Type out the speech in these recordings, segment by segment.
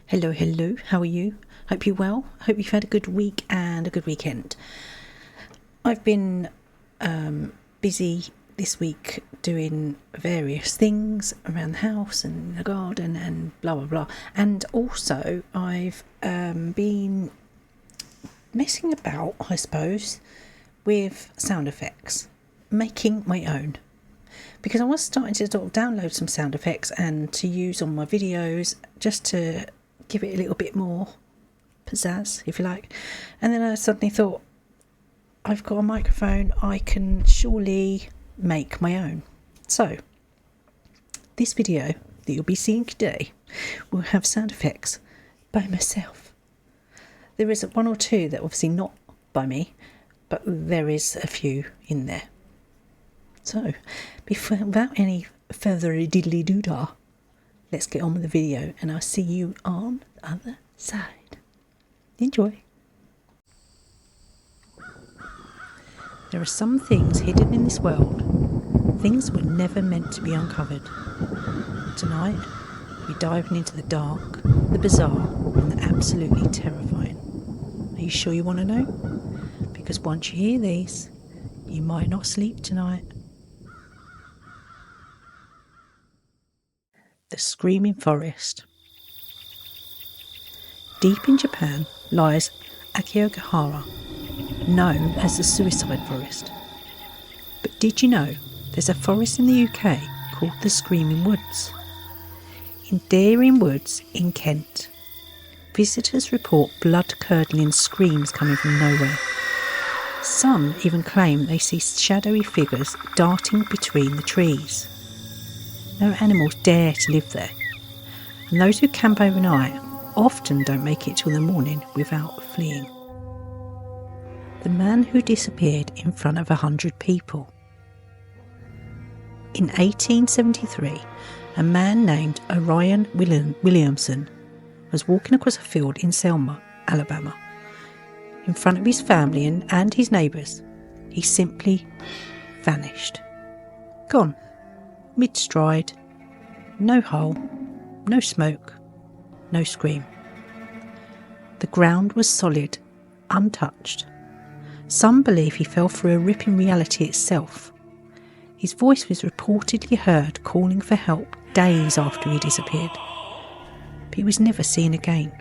Hello, how are you? Hope you're well. Hope you've had a good week and a good weekend. I've been busy this week doing various things around the house and the garden and blah blah blah. And also I've been messing about, I suppose, with sound effects, making my own. Because I was starting to sort of download some sound effects and to use on my videos just to give it a little bit more pizzazz, if you like. And then I suddenly thought, I've got a microphone, I can surely make my own. So, this video that you'll be seeing today will have sound effects by myself. There is one or two that obviously not by me, but there is a few in there. So, without any further diddly-doo-dah, let's get on with the video and I'll see you on the other side. Enjoy. There are some things hidden in this world, things were never meant to be uncovered. Tonight, we're diving into the dark, the bizarre, and the absolutely terrifying. Are you sure you want to know? Because once you hear these, you might not sleep tonight. The Screaming Forest. Deep in Japan lies Aokigahara, known as the Suicide Forest. But did you know there's a forest in the UK called the Screaming Woods? In Darien Woods in Kent, visitors report blood-curdling screams coming from nowhere. Some even claim they see shadowy figures darting between the trees. No animals dare to live there, and those who camp overnight often don't make it till the morning without fleeing. The man who disappeared in front of 100 people. In 1873, a man named Orion Williamson was walking across a field in Selma, Alabama. In front of his family and his neighbours, he simply vanished. Gone. Mid-stride, no hole, no smoke, no scream. The ground was solid, untouched. Some believe he fell through a rip in reality itself. His voice was reportedly heard calling for help days after he disappeared, but he was never seen again.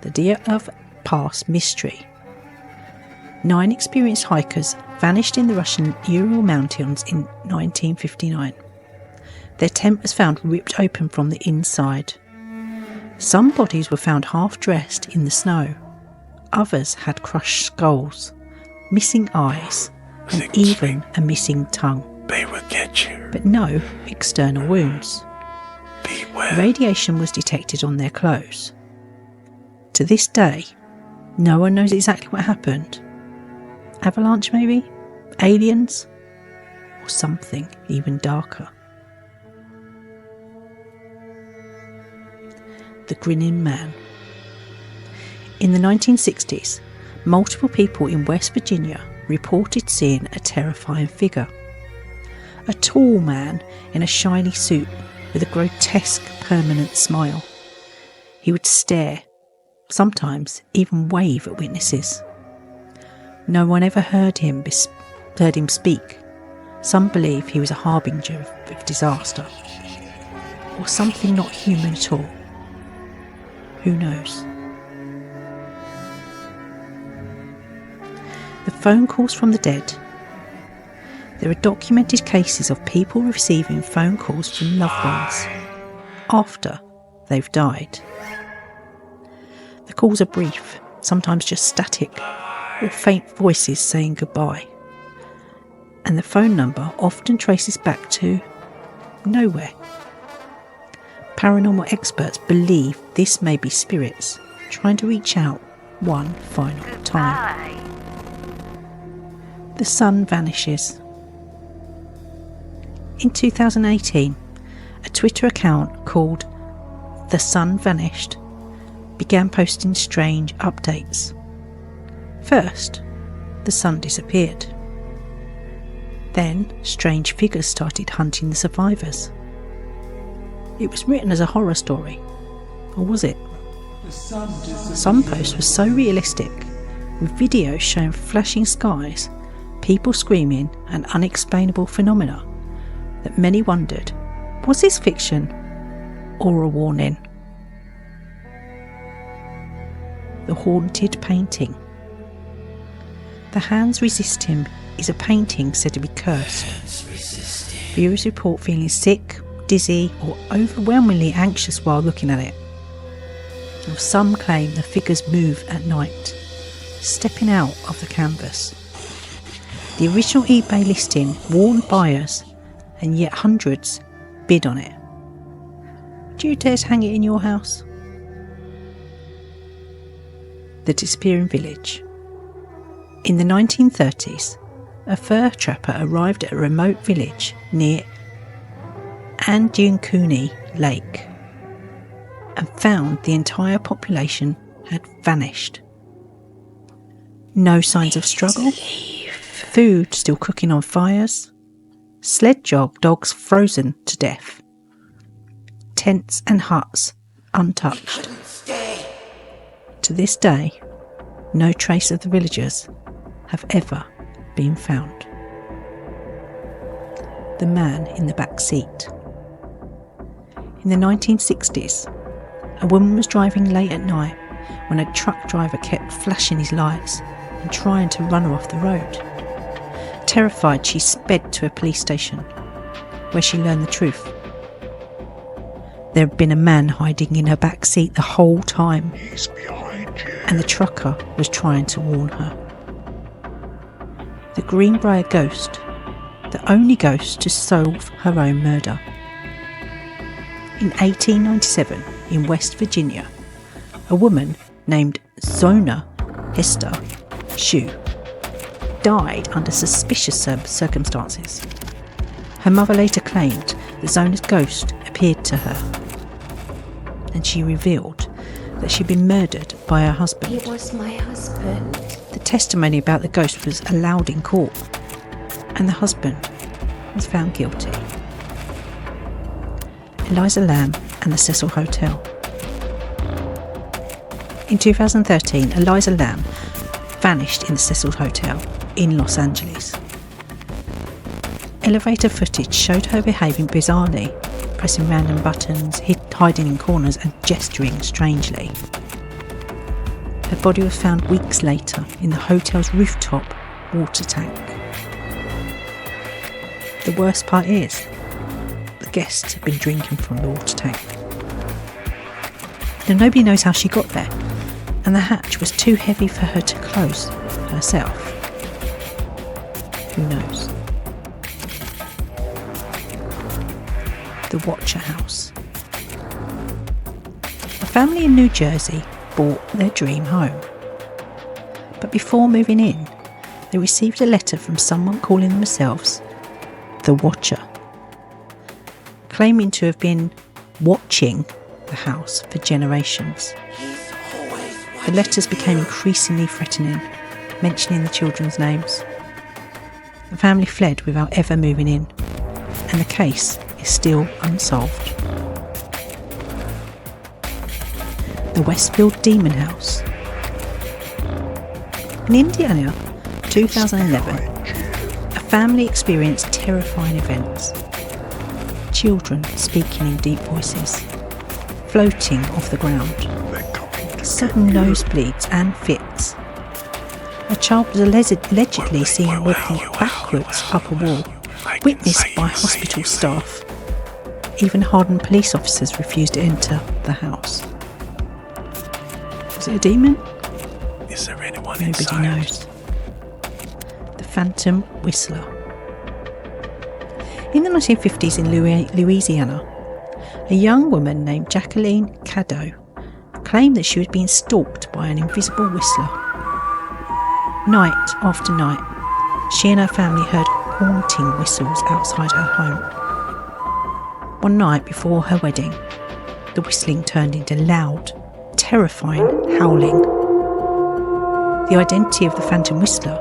The Deer of Pass mystery. 9 experienced hikers vanished in the Russian Ural Mountains in 1959. Their tent was found ripped open from the inside. Some bodies were found half-dressed in the snow. Others had crushed skulls, missing eyes, and even a missing tongue. They will get you. But no external wounds. Beware. Radiation was detected on their clothes. To this day, no one knows exactly what happened. Avalanche maybe? Aliens? Or something even darker. The Grinning Man. In the 1960s, multiple people in West Virginia reported seeing a terrifying figure. A tall man in a shiny suit with a grotesque permanent smile. He would stare, sometimes even wave at witnesses. No one ever heard him speak. Some believe he was a harbinger of disaster, or something not human at all. Who knows? The phone calls from the dead. There are documented cases of people receiving phone calls from loved ones after they've died. The calls are brief, sometimes just static, or faint voices saying goodbye. And the phone number often traces back to nowhere. Paranormal experts believe this may be spirits trying to reach out one final time. The sun vanishes. In 2018, a Twitter account called The Sun Vanished began posting strange updates. First, the sun disappeared. Then, strange figures started hunting the survivors. It was written as a horror story, Or was it? Some posts were so realistic, with videos showing flashing skies, people screaming and unexplainable phenomena, that many wondered, was this fiction or a warning? The haunted painting. The Hands Resist Him is a painting said to be cursed. Viewers report feeling sick, dizzy or overwhelmingly anxious while looking at it. And some claim the figures move at night, stepping out of the canvas. The original eBay listing warned buyers, and yet hundreds bid on it. Do you dare to hang it in your house? The Disappearing Village. In the 1930s, a fur trapper arrived at a remote village near Andiunkuni Lake and found the entire population had vanished. No signs of struggle, food still cooking on fires, sled dogs frozen to death, tents and huts untouched. To this day, no trace of the villagers have ever been found. The man in the back seat. In the 1960s, a woman was driving late at night when a truck driver kept flashing his lights and trying to run her off the road. Terrified, she sped to a police station, where she learned the truth. There had been a man hiding in her back seat the whole time, He's behind you. and the trucker was trying to warn her. The Greenbrier ghost, the only ghost to solve her own murder. In 1897, in West Virginia, a woman named Zona Hester Shue died under suspicious circumstances. Her mother later claimed that Zona's ghost appeared to her, and she revealed that she'd been murdered by her husband. He was my husband. The testimony about the ghost was allowed in court, and the husband was found guilty. Eliza Lamb and the Cecil Hotel. In 2013, Eliza Lamb vanished in the Cecil Hotel in Los Angeles. Elevator footage showed her behaving bizarrely, pressing random buttons, hiding in corners and gesturing strangely. Her body was found weeks later in the hotel's rooftop water tank. The worst part is, the guests had been drinking from the water tank. Now nobody knows how she got there, and the hatch was too heavy for her to close herself. Who knows? The Watcher House. A family in New Jersey bought their dream home. But before moving in, they received a letter from someone calling themselves the Watcher, claiming to have been watching the house for generations. The letters became increasingly threatening, mentioning the children's names. The family fled without ever moving in, and the case is still unsolved. The Westfield Demon House. In Indiana, 2011, a family experienced terrifying events. Children speaking in deep voices, floating off the ground, sudden nosebleeds and fits. A child was allegedly seen walking backwards up a wall, witnessed by hospital staff. Even hardened police officers refused to enter the house. Was it a demon? Is there anyone Nobody inside? knows. The Phantom Whistler. In the 1950s in Louisiana, a young woman named Jacqueline Cadeau claimed that she was being stalked by an invisible whistler. Night after night, she and her family heard haunting whistles outside her home. One night before her wedding, the whistling turned into loud, terrifying howling. The identity of the Phantom Whistler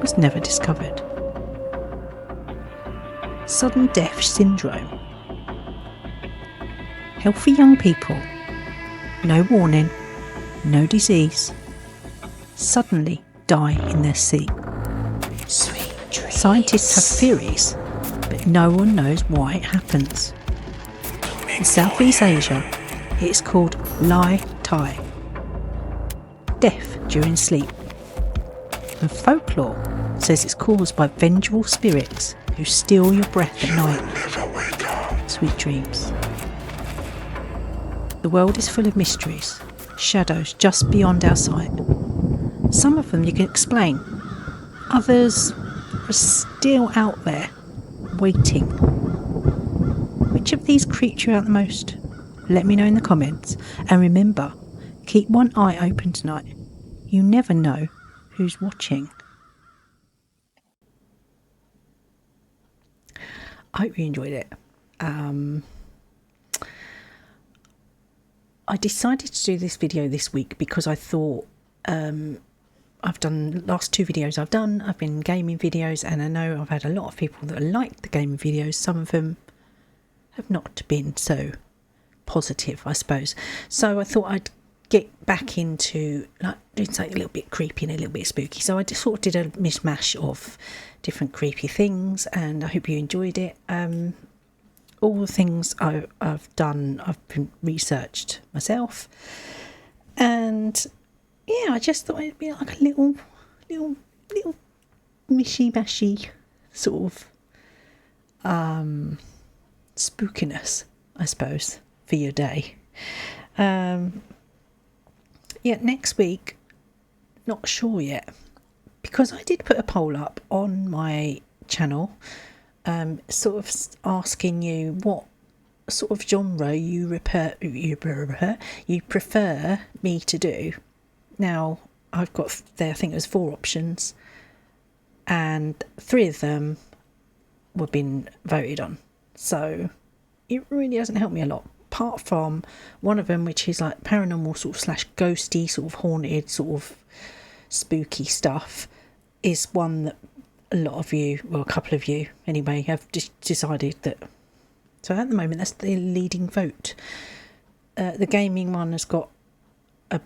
was never discovered. Sudden death syndrome. Healthy young people no warning, no disease, suddenly die in their sleep. Sweet dreams. Scientists have theories, but no one knows why it happens. In Southeast Asia, it's called Lai Tai, death during sleep. And folklore says it's caused by vengeful spirits who steal your breath at night. Never wake up. Sweet dreams. The world is full of mysteries, shadows just beyond our sight. Some of them you can explain, others are still out there, waiting. Which of these creep you out the most? Let me know in the comments. And remember, keep one eye open tonight. You never know who's watching. I hope you enjoyed it. I decided to do this video this week because I thought I've done last two videos I've been gaming videos, and I know I've had a lot of people that like the gaming videos. Some of them have not been so positive, I suppose. So I thought I'd get back into like doing something a little bit creepy and a little bit spooky. So I just sort of did a mishmash of different creepy things, and I hope you enjoyed it. All the things I've done, I've been researched myself, and yeah, I just thought it'd be like a little mishy-mashy sort of spookiness, I suppose, for your day. Yeah, next week, not sure yet, because I did put a poll up on my channel, sort of asking you what sort of genre you prefer me to do. Now, I've got there, I think it was 4 options, and 3 of them were being voted on. So it really doesn't help me a lot, apart from one of them, which is like paranormal sort of / ghosty, sort of haunted, sort of spooky stuff, is one that a lot of you, well, a couple of you anyway, have just decided that. So at the moment, that's the leading vote. The gaming one has got a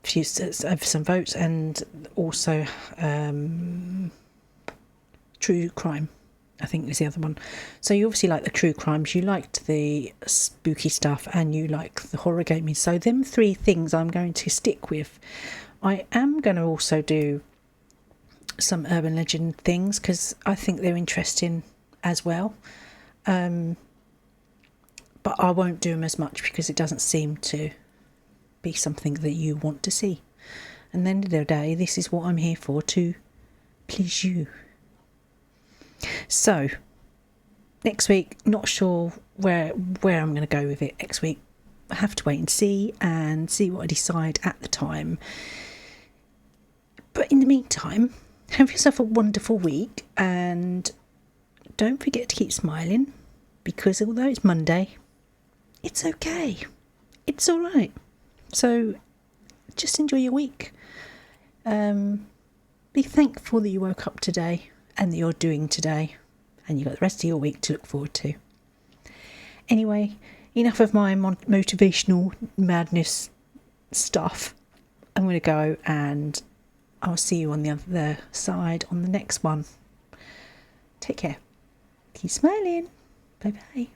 few, some votes, and also true crime, I think, is the other one. So you obviously like the true crimes, you liked the spooky stuff, and you like the horror gaming. So them 3 things I'm going to stick with. I am going to also do some urban legend things because I think they're interesting as well. But I won't do them as much because it doesn't seem to be something that you want to see. And at the end of the day, this is what I'm here for, to please you. So next week, not sure where I'm going to go with it next week. I have to wait and see what I decide at the time. But in the meantime, have yourself a wonderful week, and don't forget to keep smiling, because although it's Monday, it's okay. It's all right. So just enjoy your week. Be thankful that you woke up today and that you're doing today, and you've got the rest of your week to look forward to. Anyway, enough of my motivational madness stuff. I'm going to go, and I'll see you on the other side on the next one. Take care. Keep smiling. Bye bye.